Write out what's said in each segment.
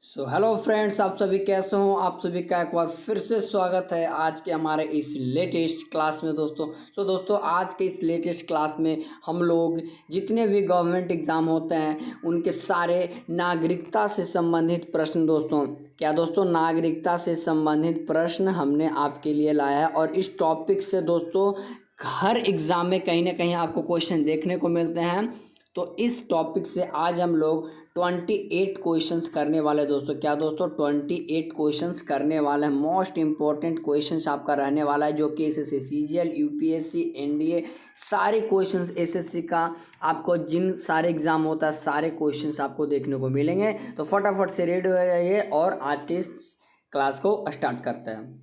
Hello friends, आप सभी कैसे हो। आप सभी का एक बार फिर से स्वागत है आज के हमारे इस लेटेस्ट क्लास में दोस्तों। दोस्तों आज के इस लेटेस्ट क्लास में हम लोग जितने भी गवर्नमेंट एग्ज़ाम होते हैं उनके सारे नागरिकता से संबंधित प्रश्न दोस्तों नागरिकता से संबंधित प्रश्न हमने आपके लिए लाया है। और इस टॉपिक से दोस्तों हर एग्ज़ाम में कहीं ना कहीं आपको क्वेश्चन देखने को मिलते हैं। तो इस टॉपिक से आज हम लोग 28 क्वेश्चंस करने वाले दोस्तों। क्या दोस्तों 28 क्वेश्चंस करने वाले हैं। मोस्ट इंपॉर्टेंट क्वेश्चंस आपका रहने वाला है, जो कि एसएससी सीजीएल यूपीएससी एनडीए सारे क्वेश्चंस एसएससी का आपको जिन सारे एग्जाम होता है सारे क्वेश्चंस आपको देखने को मिलेंगे। तो फटाफट से रेडी हो जाइए और आज के इस क्लास को स्टार्ट करते हैं।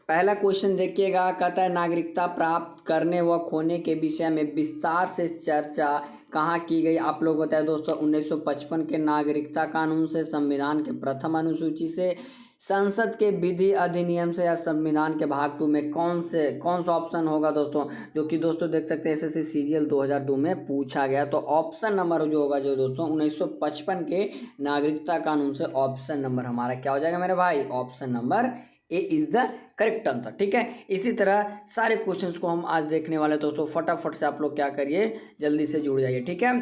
पहला क्वेश्चन देखिएगा, कहता है नागरिकता प्राप्त करने व खोने के विषय में विस्तार से चर्चा कहाँ की गई। आप लोग बताएं दोस्तों। 1955 के नागरिकता कानून से, संविधान के प्रथम अनुसूची से, संसद के विधि अधिनियम से, या संविधान के भाग 2 में कौन सा ऑप्शन होगा दोस्तों, जो कि दोस्तों देख सकते हैं एसएससी सीजीएल 2002 में पूछा गया। तो ऑप्शन नंबर जो होगा जो दोस्तों 1955 के नागरिकता कानून से, ऑप्शन नंबर हमारा क्या हो जाएगा मेरे भाई, option number A is the correct answer. ठीक है, इसी तरह सारे क्वेश्चंस को हम आज देखने वाले दोस्तों। फटाफट से आप लोग क्या करिए, जल्दी से जुड़ जाइए। ठीक है,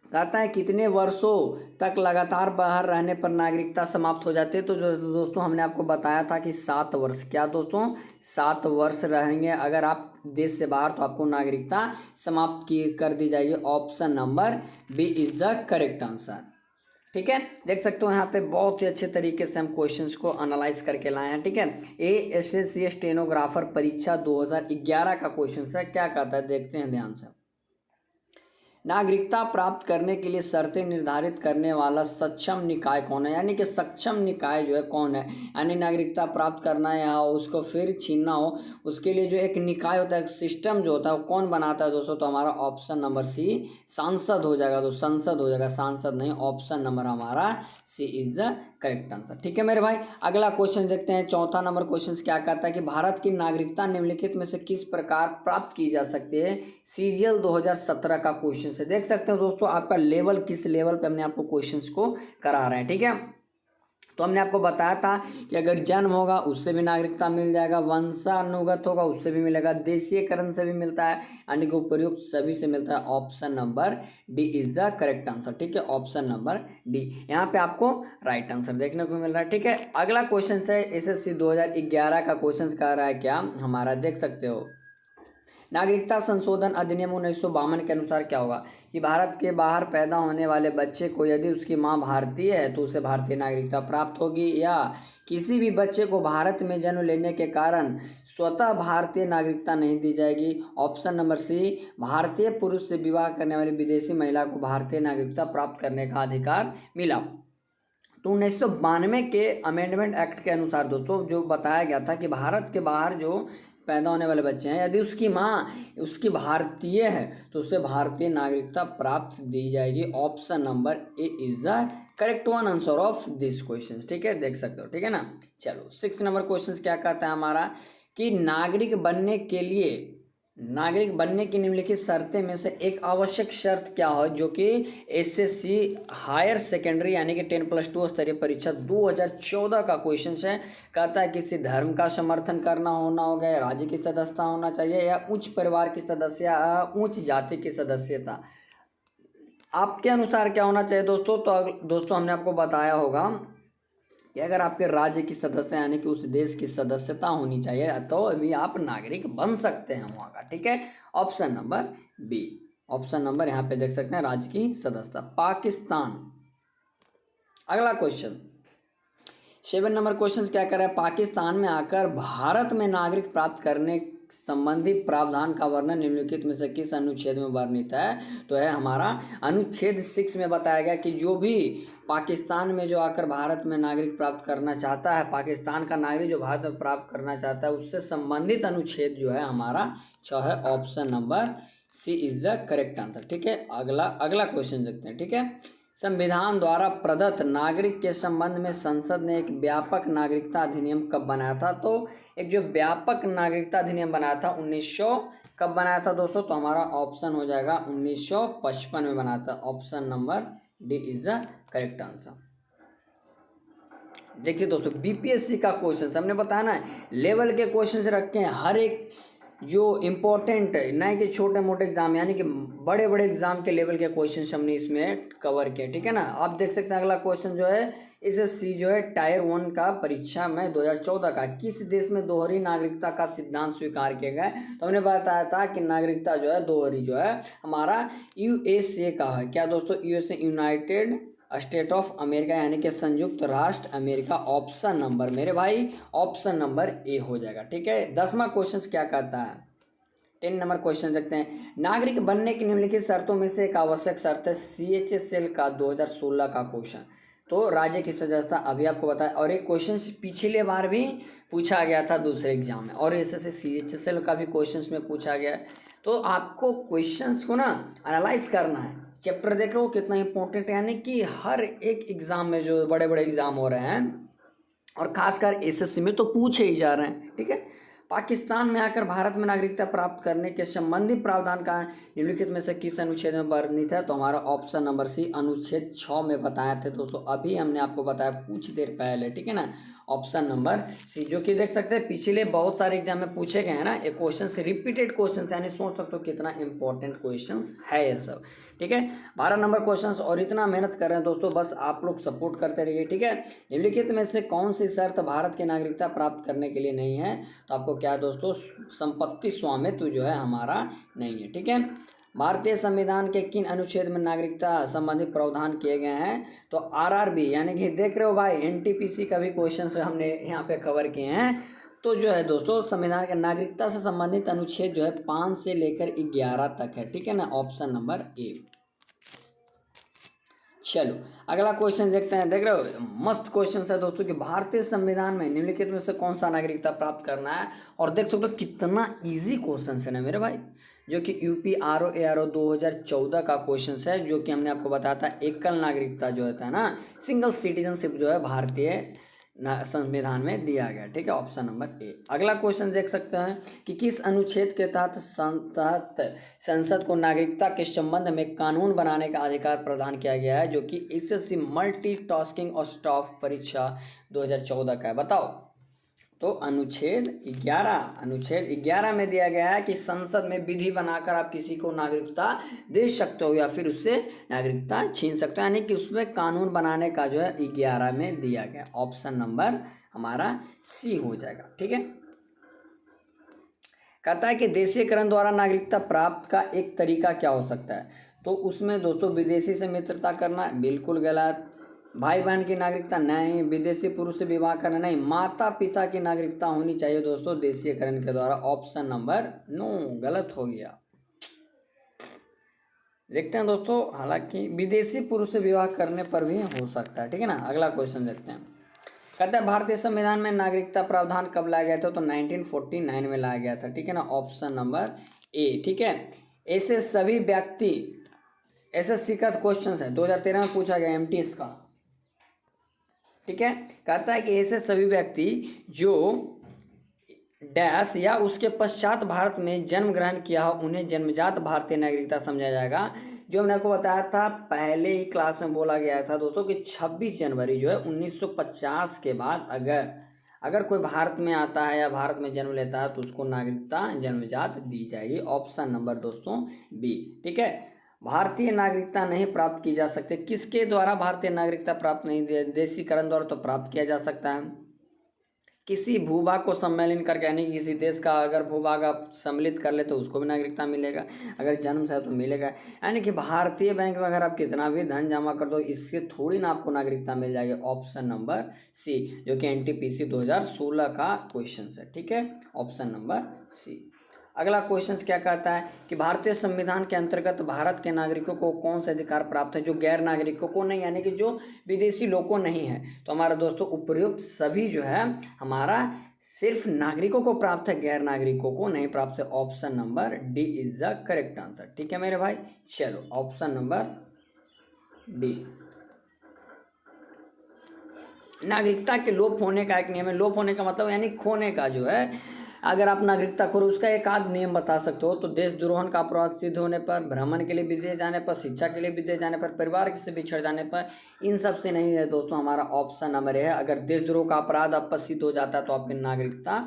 कहता है कितने वर्षों तक लगातार बाहर रहने पर नागरिकता समाप्त हो जाती है। तो जो दोस्तों हमने आपको बताया था कि 7 वर्ष, क्या दोस्तों 7 वर्ष रहेंगे अगर आप देश से बाहर, तो आपको नागरिकता समाप्त की कर दी जाएगी। Option number B is the correct answer. ठीक है, देख सकते हो यहाँ पे बहुत ही अच्छे तरीके से हम क्वेश्चंस को एनालाइज करके लाए हैं। ठीक है, एएसएससी स्टेनोग्राफर परीक्षा 2011 का क्वेश्चन है। क्या कहता है देखते हैं ध्यान से। नागरिकता प्राप्त करने के लिए शर्तें निर्धारित करने वाला सक्षम निकाय कौन है। यानी कि सक्षम निकाय जो है कौन है, यानी नागरिकता प्राप्त करना है या उसको फिर छीनना हो, उसके लिए जो एक निकाय होता है, सिस्टम जो होता है वो कौन बनाता है दोस्तों। तो हमारा ऑप्शन नंबर सी सांसद हो जाएगा। तो संसद हो जाएगा, सांसद नहीं। ऑप्शन नंबर हमारा सी इज द करेक्ट आंसर। ठीक है मेरे भाई, अगला क्वेश्चन देखते हैं। चौथा नंबर क्वेश्चन क्या कहता है कि भारत की नागरिकता निम्नलिखित में से किस प्रकार प्राप्त की जा सकती है। सीजीएल 2017 का क्वेश्चन से देख सकते हो दोस्तों, आपका लेवल किस लेवल पे हमने आपको क्वेश्चंस को करा रहे हैं। ठीक है, तो हमने आपको बताया था कि अगर जन्म होगा उससे भी नागरिकता मिल जाएगा, वंशानुगत होगा उससे भी मिलेगा, देशीयकरण से भी मिलता है, यानी कि उपयुक्त सभी से मिलता है। Option number D is the correct answer. ठीक है, ऑप्शन नंबर डी यहाँ पे आपको राइट आंसर देखने को मिल रहा है। ठीक है, अगला क्वेश्चन है एसएससी 2011 का क्वेश्चन कह रहा है क्या हमारा, देख सकते हो। नागरिकता संशोधन अधिनियम 1952 के अनुसार क्या होगा कि भारत के बाहर पैदा होने वाले बच्चे को यदि उसकी मां भारतीय है तो उसे भारतीय नागरिकता प्राप्त होगी, या किसी भी बच्चे को भारत में जन्म लेने के कारण स्वतः भारतीय नागरिकता नहीं दी जाएगी। ऑप्शन नंबर सी, भारतीय पुरुष से विवाह करने वाली विदेशी महिला को भारतीय नागरिकता प्राप्त करने का अधिकार मिला। तो 1992 के अमेंडमेंट एक्ट के अनुसार दोस्तों जो बताया गया था कि भारत के बाहर जो पैदा होने वाले बच्चे हैं, यदि उसकी माँ उसकी भारतीय है तो उसे भारतीय नागरिकता प्राप्त दी जाएगी। Option number A is the correct one answer of this question. ठीक है, देख सकते हो। ठीक है ना, चलो 6 नंबर क्वेश्चन क्या कहता है हमारा कि नागरिक बनने की निम्नलिखित शर्तें में से एक आवश्यक शर्त क्या हो, जो कि एसएससी हायर सेकेंडरी यानी कि 10+2 स्तरीय परीक्षा 2014 का क्वेश्चन है। कहता है किसी धर्म का समर्थन करना होना होगा, या राज्य की सदस्यता होना चाहिए, या उच्च परिवार की सदस्य, उच्च जाति की सदस्यता। आपके अनुसार क्या होना चाहिए दोस्तों। तो दोस्तों हमने आपको बताया होगा कि अगर आपके राज्य की सदस्य यानी कि उस देश की सदस्यता होनी चाहिए तो अभी आप नागरिक बन सकते हैं वहाँ का। ठीक है, option number B, option number यहाँ पे देख सकते हैं राज्य की सदस्यता। पाकिस्तान, अगला क्वेश्चन 7 नंबर क्वेश्चन क्या कर रहा है, पाकिस्तान में आकर भारत में नागरिक प्राप्त करने संबंधी प्रावधान का वर्णन निम्नलिखित में से किस अनुच्छेद में वर्णित है। तो है हमारा अनुच्छेद 6 में बताया गया कि जो भी पाकिस्तान में जो आकर भारत में नागरिक प्राप्त करना चाहता है, पाकिस्तान का नागरिक जो भारत में प्राप्त करना चाहता है, उससे संबंधित अनुच्छेद जो है हमारा 6 है। Option number C is the correct answer. ठीक है, अगला क्वेश्चन देखते हैं। ठीक है, संविधान द्वारा प्रदत्त नागरिक के संबंध में संसद ने एक व्यापक नागरिकता अधिनियम कब बनाया था। तो एक जो व्यापक नागरिकता अधिनियम बनाया था 1900 कब बनाया था दोस्तों। तो हमारा ऑप्शन हो जाएगा 1955 में बनाया था। Option number D is the correct answer. देखिए दोस्तों, बीपीएससी का क्वेश्चन हमने बताया ना, लेवल के क्वेश्चन रखे हैं, हर एक जो इम्पोर्टेंट ना कि छोटे मोटे एग्जाम, यानी कि बड़े बड़े एग्जाम के लेवल के क्वेश्चन हमने इसमें कवर किए, ठीक है ना। आप देख सकते हैं अगला क्वेश्चन जो है, एसएससी जो है टायर 1 का परीक्षा में 2014 का, किस देश में दोहरी नागरिकता का सिद्धांत स्वीकार किया गया है। तो हमने बताया था कि नागरिकता जो है दोहरी जो है हमारा यूएसए का है। क्या दोस्तों, USA, United state of America, यानी कि संयुक्त राष्ट्र अमेरिका। ऑप्शन नंबर मेरे भाई, ऑप्शन नंबर ए हो जाएगा, ठीक है। 10वां क्वेश्चन क्या कहता है, 10 नंबर क्वेश्चन देखते हैं। नागरिक बनने की निम्नलिखित शर्तों में से एक आवश्यक शर्त है, सीएचएसएल का 2016 का क्वेश्चन। तो राज्य की सदस्यता अभी आपको बताया, और एक क्वेश्चन पिछले बार भी पूछा गया था दूसरे एग्जाम में, और ऐसे सीएचएसएल का भी क्वेश्चन में पूछा गया है। तो आपको क्वेश्चंस को ना एनालाइज करना है। चैप्टर देख रहे हो कितना इंपॉर्टेंट है, यानी कि हर एक एग्जाम में जो बड़े बड़े एग्जाम हो रहे हैं, और खासकर एसएससी में तो पूछे ही जा रहे हैं, ठीक है। पाकिस्तान में आकर भारत में नागरिकता प्राप्त करने के संबंधी प्रावधान का निम्नलिखित में से किस अनुच्छेद में वर्णित है। तो हमारा ऑप्शन नंबर सी, अनुच्छेद 6 में बताए थे दोस्तों, अभी हमने आपको बताया कुछ देर पहले, ठीक है ना। ऑप्शन नंबर सी, जो कि देख सकते हैं पिछले बहुत सारे एग्जाम में पूछे गए हैं ना ये क्वेश्चन, रिपीटेड क्वेश्चन, यानी सोच सकते हो कितना इंपॉर्टेंट क्वेश्चन है ये सब, ठीक है। 12 नंबर क्वेश्चन, और इतना मेहनत कर रहे हैं दोस्तों, बस आप लोग सपोर्ट करते रहिए, ठीक है। निम्नलिखित में से कौन सी शर्त भारत की नागरिकता प्राप्त करने के लिए नहीं है। तो आपको क्या है दोस्तों, संपत्ति स्वामित्व जो है हमारा नहीं है, ठीक है। भारतीय संविधान के किन अनुच्छेद में नागरिकता संबंधी प्रावधान किए गए हैं। तो आरआरबी, यानी कि देख रहे हो भाई, एनटीपीसी का भी क्वेश्चन से हमने यहाँ पे कवर किए हैं। तो जो है दोस्तों, संविधान के नागरिकता से संबंधित अनुच्छेद जो है 5 से लेकर 11 तक है, ठीक है ना। Option number A. चलो अगला क्वेश्चन देखते हैं। देख रहे हो मस्त क्वेश्चन है दोस्तों कि भारतीय संविधान में निम्नलिखित में से कौन सा नागरिकता प्राप्त करना है। और देख सकते हो कितना इजी क्वेश्चन है ना मेरे भाई, जो कि यूपी आरओ एआरओ 2014 का क्वेश्चन है, जो कि हमने आपको बताया था एकल नागरिकता जो होता है ना, सिंगल सिटीजनशिप जो है भारतीय संविधान में दिया गया, ठीक है। Option number A. अगला क्वेश्चन देख सकते हैं कि किस अनुच्छेद के तहत संसद को नागरिकता के संबंध में कानून बनाने का अधिकार प्रदान किया गया है, जो कि एसएससी मल्टीटास्किंग और स्टाफ परीक्षा 2014 का है। बताओ। तो अनुच्छेद 11 में दिया गया है कि संसद में विधि बनाकर आप किसी को नागरिकता दे सकते हो या फिर उससे नागरिकता छीन सकते हो, यानी कि उसमें कानून बनाने का जो है 11 में दिया गया। ऑप्शन नंबर हमारा सी हो जाएगा, ठीक है। कहता है कि देशीयकरण द्वारा नागरिकता प्राप्त का एक तरीका क्या हो सकता है। तो उसमें दोस्तों विदेशी से मित्रता करना बिल्कुल गलत, भाई बहन की नागरिकता नहीं, विदेशी पुरुष से विवाह करना नहीं, माता पिता की नागरिकता होनी चाहिए दोस्तों देशीयकरण के द्वारा। ऑप्शन नंबर नो, गलत हो गया। देखते हैं दोस्तों, हालांकि विदेशी पुरुष से विवाह करने पर भी हो सकता है, ठीक है ना। अगला क्वेश्चन देखते हैं। कहता है भारतीय संविधान में नागरिकता प्रावधान कब लाया गया था। तो 1949 में लाया गया था, ठीक है ना। ऑप्शन नंबर ए, ठीक है। ऐसे सभी व्यक्ति, एसएससी का क्वेश्चन है 2013 में पूछा गया एमटीएस का, ठीक है। कहता है कि ऐसे सभी व्यक्ति जो डैश या उसके पश्चात भारत में जन्म ग्रहण किया हो उन्हें जन्मजात भारतीय नागरिकता समझा जाएगा। जो हमने आपको बताया था पहले ही क्लास में बोला गया था दोस्तों कि 26 जनवरी जो है 1950 के बाद अगर कोई भारत में आता है या भारत में जन्म लेता है तो उसको नागरिकता जन्मजात दी जाएगी। ऑप्शन नंबर दोस्तों बी, ठीक है। भारतीय नागरिकता नहीं प्राप्त की जा सकती, किसके द्वारा भारतीय नागरिकता प्राप्त नहीं, देशीकरण द्वारा तो प्राप्त किया जा सकता है। किसी भूभाग को सम्मिलित करके, यानी कि किसी देश का अगर भूभाग आप सम्मिलित कर ले तो उसको भी नागरिकता मिलेगा, अगर जन्म से है तो मिलेगा। यानी कि भारतीय बैंक में अगर आप कितना भी धन जमा कर दो इससे थोड़ी ना आपको नागरिकता मिल जाएगी। ऑप्शन नंबर सी, जो कि एनटीपीसी 2016 का क्वेश्चन है, ठीक है। Option number C. अगला क्वेश्चन क्या कहता है कि भारतीय संविधान के अंतर्गत भारत के नागरिकों को कौन से अधिकार प्राप्त है जो गैर नागरिकों को नहीं, यानी कि जो विदेशी लोगों को नहीं है। तो हमारा दोस्तों उपयुक्त सभी जो है हमारा सिर्फ नागरिकों को प्राप्त है, गैर नागरिकों को नहीं प्राप्त है। Option number D is the correct answer, ठीक है मेरे भाई। चलो ऑप्शन नंबर डी। नागरिकता के लोप होने का एक नियम है, लोप होने का मतलब यानी खोने का जो है अगर आप नागरिकता खोरो, उसका एक आध नियम बता सकते हो तो देशद्रोहन का अपराध सिद्ध होने पर, भ्रमण के लिए विदेश जाने पर, शिक्षा के लिए विदेश जाने पर, परिवार से बिछड़ जाने पर, इन सब से नहीं है दोस्तों। हमारा ऑप्शन नंबर ए है। अगर देशद्रोह का अपराध आप पर सिद्ध हो जाता है तो आपकी नागरिकता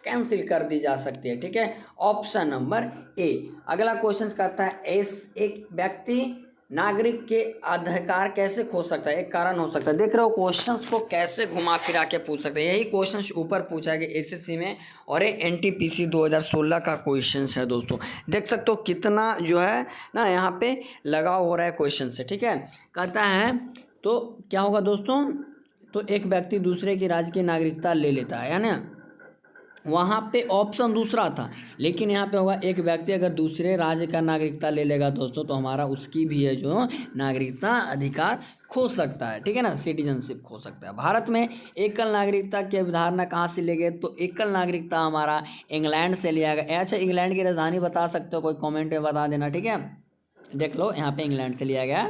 कैंसिल कर दी जा सकती है, ठीक है, ऑप्शन नंबर ए। अगला क्वेश्चन कहता है एक व्यक्ति नागरिक के अधिकार कैसे खो सकता है, एक कारण हो सकता है। देख रहे हो क्वेश्चंस को कैसे घुमा फिरा के पूछ सकते हैं। यही क्वेश्चन ऊपर पूछा गया एसएससी में और ये एनटीपीसी 2016 का क्वेश्चन है दोस्तों। देख सकते हो कितना जो है ना यहाँ पे लगाव हो रहा है क्वेश्चन से, ठीक है। कहता है तो क्या होगा दोस्तों, तो एक व्यक्ति दूसरे की राज्य की नागरिकता ले लेता है ना, वहाँ पे ऑप्शन दूसरा था, लेकिन यहाँ पे होगा एक व्यक्ति अगर दूसरे राज्य का नागरिकता ले लेगा दोस्तों तो हमारा उसकी भी है जो नागरिकता अधिकार खो सकता है, ठीक है ना, सिटीजनशिप खो सकता है। भारत में एकल नागरिकता की अवधारणा कहाँ से ले गए, तो एकल नागरिकता हमारा इंग्लैंड से लिया गया। अच्छा, इंग्लैंड की राजधानी बता सकते हो, कोई कॉमेंट में बता देना, ठीक है। देख लो यहाँ पे इंग्लैंड से लिया गया।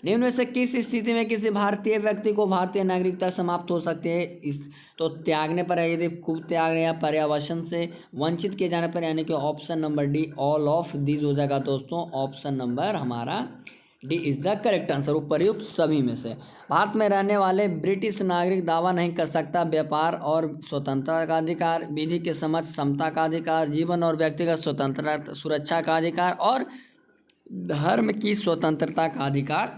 निम्न में से किस स्थिति में किसी भारतीय व्यक्ति को भारतीय नागरिकता समाप्त हो सकती है, इस तो त्यागने पर है, यदि खूब त्याग या पर्यावसन से वंचित किए जाने पर, यानी कि option number D all of these हो जाएगा दोस्तों। ऑप्शन नंबर हमारा D is the correct answer, उपर्युक्त सभी में से। भारत में रहने वाले ब्रिटिश नागरिक दावा नहीं कर सकता व्यापार और स्वतंत्रता का अधिकार, विधि के समझ समता का अधिकार, जीवन और व्यक्तिगत स्वतंत्रता सुरक्षा का अधिकार और धर्म की स्वतंत्रता का अधिकार।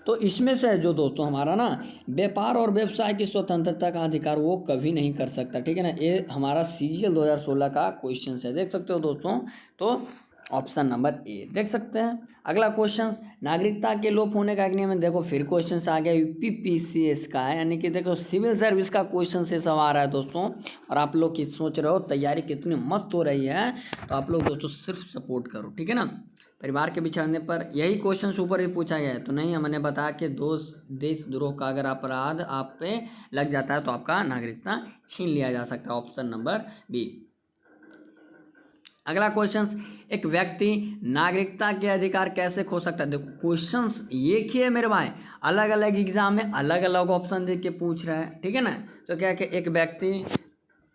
तो इसमें से जो दोस्तों हमारा ना व्यापार और व्यवसाय की स्वतंत्रता का अधिकार वो कभी नहीं कर सकता, ठीक है ना। ये हमारा सीजीएल 2016 का क्वेश्चन है, देख सकते हो दोस्तों। तो ऑप्शन नंबर ए देख सकते हैं। अगला क्वेश्चन, नागरिकता के लोप होने का एक नियम है। देखो फिर क्वेश्चन आ गया यूपीपीसीएस का है, यानी कि देखो सिविल सर्विस का क्वेश्चन से सब आ रहा है दोस्तों। और आप लोग की सोच रहे हो तैयारी कितनी मस्त हो रही है, तो आप लोग दोस्तों सिर्फ सपोर्ट करो, ठीक है ना। परिवार के बिछड़ने पर यही क्वेश्चन ऊपर ही पूछा गया है, तो नहीं, हमने बताया कि देशद्रोह का अगर अपराध आप पे लग जाता है तो आपका नागरिकता छीन लिया जा सकता है, ऑप्शन नंबर बी। अगला क्वेश्चन, एक व्यक्ति नागरिकता के अधिकार कैसे खो सकता है। देखो क्वेश्चंस एक ही है मेरे भाई, अलग अलग एग्जाम में अलग अलग ऑप्शन दे के पूछ रहा है, ठीक है ना। तो क्या कि एक व्यक्ति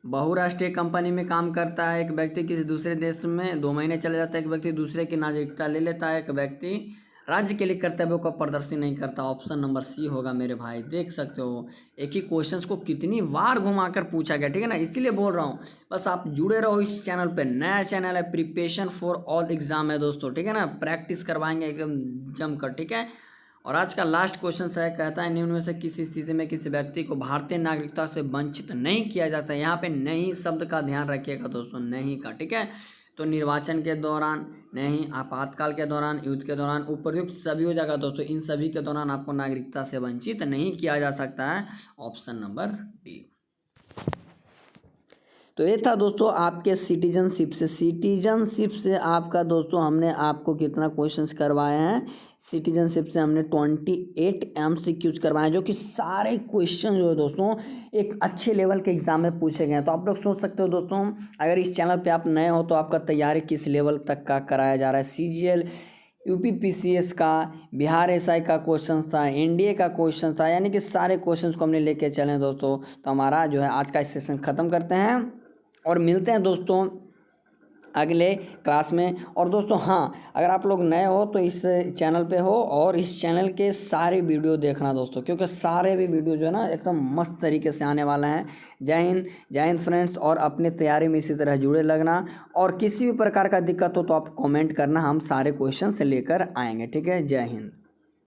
बहुराष्ट्रीय कंपनी में काम करता है, एक व्यक्ति किसी दूसरे देश में 2 महीने चले जाता है, एक व्यक्ति दूसरे की नागरिकता ले लेता है, एक व्यक्ति राज्य के लिए कर्तव्यों का प्रदर्शन नहीं करता। ऑप्शन नंबर सी होगा मेरे भाई, देख सकते हो एक ही क्वेश्चंस को कितनी बार घुमाकर पूछा गया, ठीक है ना। इसीलिए बोल रहा हूँ बस आप जुड़े रहो इस चैनल पे। नया चैनल है, प्रिपरेशन फॉर ऑल एग्जाम है दोस्तों, ठीक है ना। प्रैक्टिस करवाएंगे एकदम जमकर, ठीक है। और आज का लास्ट क्वेश्चन है, कहता है निम्न में से किसी स्थिति में किसी व्यक्ति को भारतीय नागरिकता से वंचित नहीं किया जाता है। यहाँ पे नहीं शब्द का ध्यान रखिएगा दोस्तों, नहीं का, ठीक है। तो निर्वाचन के दौरान नहीं, आपातकाल के दौरान, युद्ध के दौरान, उपर्युक्त सभी हो जाएगा दोस्तों। इन सभी के दौरान आपको नागरिकता से वंचित नहीं किया जा सकता है, ऑप्शन नंबर डी। तो ये था दोस्तों आपके सिटीजनशिप से आपका दोस्तों हमने आपको कितना क्वेश्चंस करवाए हैं। सिटीजनशिप से हमने 28 MCQs करवाए हैं, जो कि सारे क्वेश्चन जो है दोस्तों एक अच्छे लेवल के एग्जाम में पूछे गए हैं। तो आप लोग सोच सकते हो दोस्तों, अगर इस चैनल पे आप नए हो तो आपका तैयारी किस लेवल तक का कराया जा रहा है। CGL, यूपीपीसीएस का, बिहार SI का क्वेश्चन था, NDA का क्वेश्चन था, यानी कि सारे क्वेश्चन को हमने लेके चले हैं दोस्तों। तो हमारा जो है आज का सेशन ख़त्म करते हैं और मिलते हैं दोस्तों अगले क्लास में। और दोस्तों हाँ, अगर आप लोग नए हो तो इस चैनल पे हो और इस चैनल के सारे वीडियो देखना दोस्तों, क्योंकि सारे भी वीडियो जो है ना एकदम मस्त तरीके से आने वाला है। जय हिंद फ्रेंड्स, और अपने तैयारी में इसी तरह जुड़े लगना। और किसी भी प्रकार का दिक्कत हो तो आप कमेंट करना, हम सारे क्वेश्चन से लेकर आएंगे, ठीक है। जय हिंद।